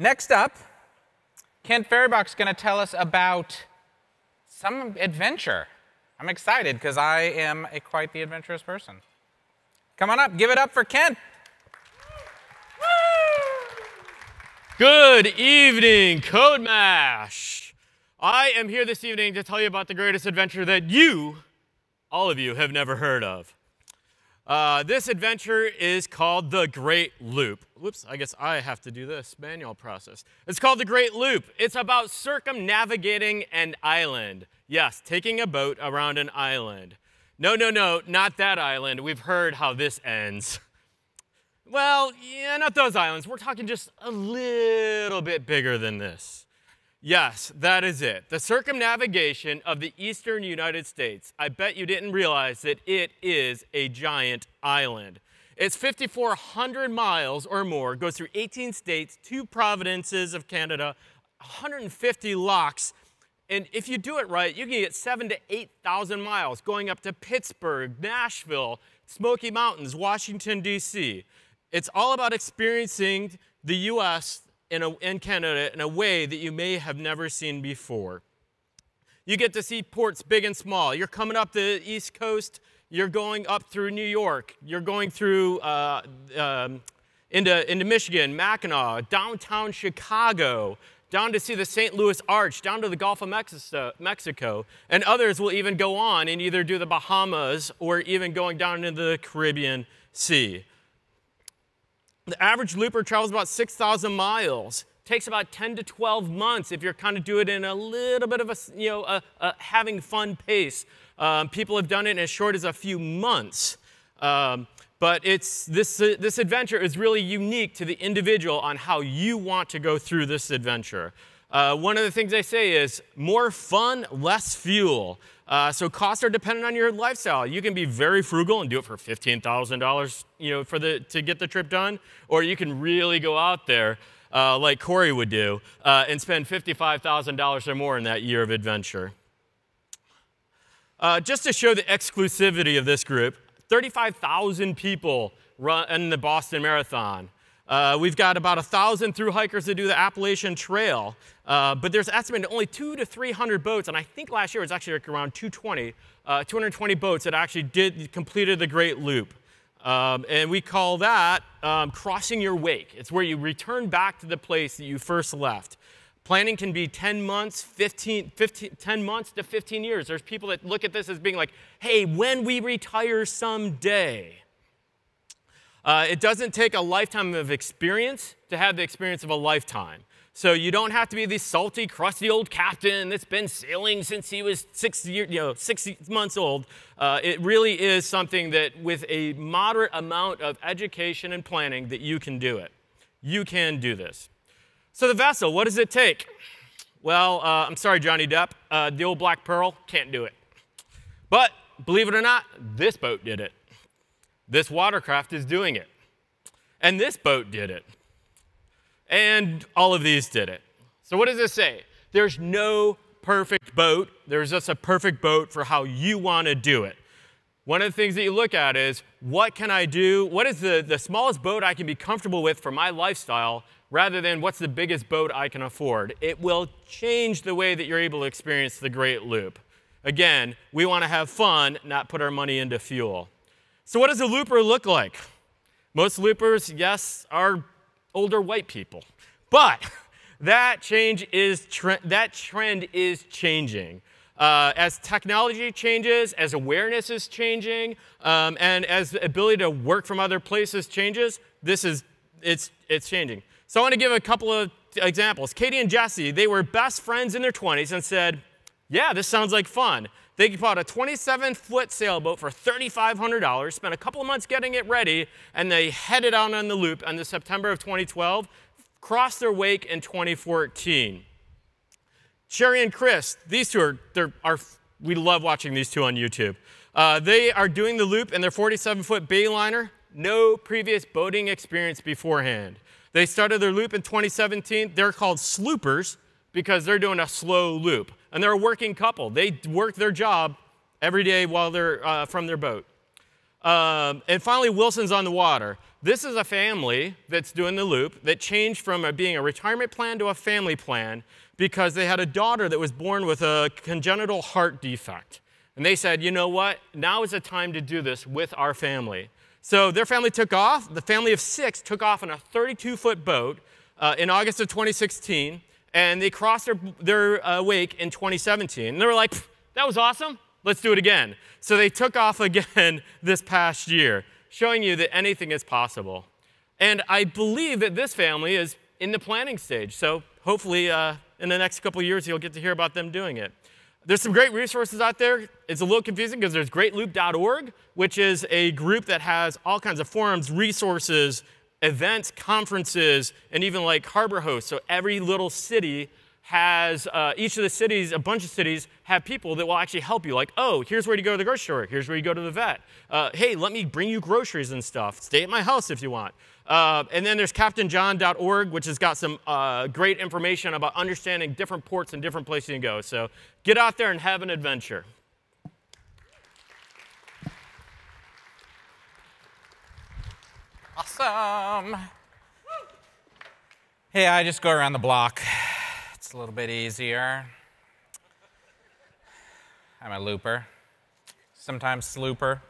Next up, Kent Fehribach's going to tell us about some adventure. I'm excited because I am quite the adventurous person. Come on up, give it up for Kent. Good evening, Code Mash. I am here this evening to tell you about the greatest adventure that you, all of you, have never heard of. This adventure is called the Great Loop. Whoops, I guess I have to do this manual process. It's called the Great Loop. It's about circumnavigating an island. Yes, taking a boat around an island. No, not that island. We've heard how this ends. Well, yeah, not those islands. We're talking just a little bit bigger than this. Yes, that is it. The circumnavigation of the eastern United States. I bet you didn't realize that it is a giant island. It's 5,400 miles or more, goes through 18 states, 2 provinces of Canada, 150 locks. And if you do it right, you can get 7,000 to 8,000 miles going up to Pittsburgh, Nashville, Smoky Mountains, Washington, D.C. It's all about experiencing the U.S. and Canada in a way that you may have never seen before. You get to see ports big and small. You're coming up the East Coast. You're going up through New York. You're going through into Michigan, Mackinac, downtown Chicago, down to see the St. Louis Arch, down to the Gulf of Mexico. And others will even go on and either do the Bahamas or even going down into the Caribbean Sea. The average looper travels about 6,000 miles. Takes about 10 to 12 months if you're kind of doing it in a little bit of a having fun pace. People have done it in as short as a few months. But this adventure is really unique to the individual on how you want to go through this adventure. One of the things they say is more fun, less fuel. So costs are dependent on your lifestyle. You can be very frugal and do it for $15,000, to get the trip done, or you can really go out there like Corey would do and spend $55,000 or more in that year of adventure. Just to show the exclusivity of this group, 35,000 people run in the Boston Marathon. We've got about 1,000 thru hikers that do the Appalachian Trail, but there's estimated only 200 to 300 boats, and I think last year it was actually around 220 boats that actually completed the Great Loop. And we call that crossing your wake. It's where you return back to the place that you first left. Planning can be 10 months, 10 months to 15 years. There's people that look at this as being like, hey, when we retire someday. It doesn't take a lifetime of experience to have the experience of a lifetime. So you don't have to be the salty, crusty old captain that's been sailing since he was 6 months old. It really is something that with a moderate amount of education and planning that you can do it. You can do this. So the vessel, what does it take? Well, I'm sorry, Johnny Depp. The old Black Pearl can't do it. But believe it or not, this boat did it. This watercraft is doing it. And this boat did it. And all of these did it. So what does this say? There's no perfect boat. There's just a perfect boat for how you want to do it. One of the things that you look at is, what can I do? What is the smallest boat I can be comfortable with for my lifestyle, rather than what's the biggest boat I can afford? It will change the way that you're able to experience the Great Loop. Again, we want to have fun, not put our money into fuel. So what does a looper look like? Most loopers, yes, are older white people. But that trend is changing. As technology changes, as awareness is changing, and as the ability to work from other places changes, it's changing. So I want to give a couple of examples. Katie and Jesse, they were best friends in their 20s and said, yeah, this sounds like fun. They bought a 27-foot sailboat for $3,500, spent a couple of months getting it ready, and they headed out on the loop in September of 2012, crossed their wake in 2014. Sherry and Chris, these two we love watching these two on YouTube. They are doing the loop in their 47-foot Bayliner, no previous boating experience beforehand. They started their loop in 2017. They're called sloopers because they're doing a slow loop. And they're a working couple. They work their job every day while they're from their boat. And finally, Wilson's on the Water. This is a family that's doing the loop that changed from being a retirement plan to a family plan because they had a daughter that was born with a congenital heart defect. And they said, you know what? Now is the time to do this with our family. So their family took off. The family of 6 took off on a 32-foot boat in August of 2016. And they crossed their wake in 2017. And they were like, that was awesome. Let's do it again. So they took off again this past year, showing you that anything is possible. And I believe that this family is in the planning stage. So hopefully in the next couple of years, you'll get to hear about them doing it. There's some great resources out there. It's a little confusing because there's greatloop.org, which is a group that has all kinds of forums, resources, events, conferences, and even like harbor hosts. So every little city has, each of the cities, a bunch of cities, have people that will actually help you. Like, oh, here's where you go to the grocery store. Here's where you go to the vet. Hey, let me bring you groceries and stuff. Stay at my house if you want. And then there's CaptainJohn.org, which has got some great information about understanding different ports and different places you can go. So get out there and have an adventure. Awesome. Hey, I just go around the block. It's a little bit easier. I'm a looper, sometimes slooper.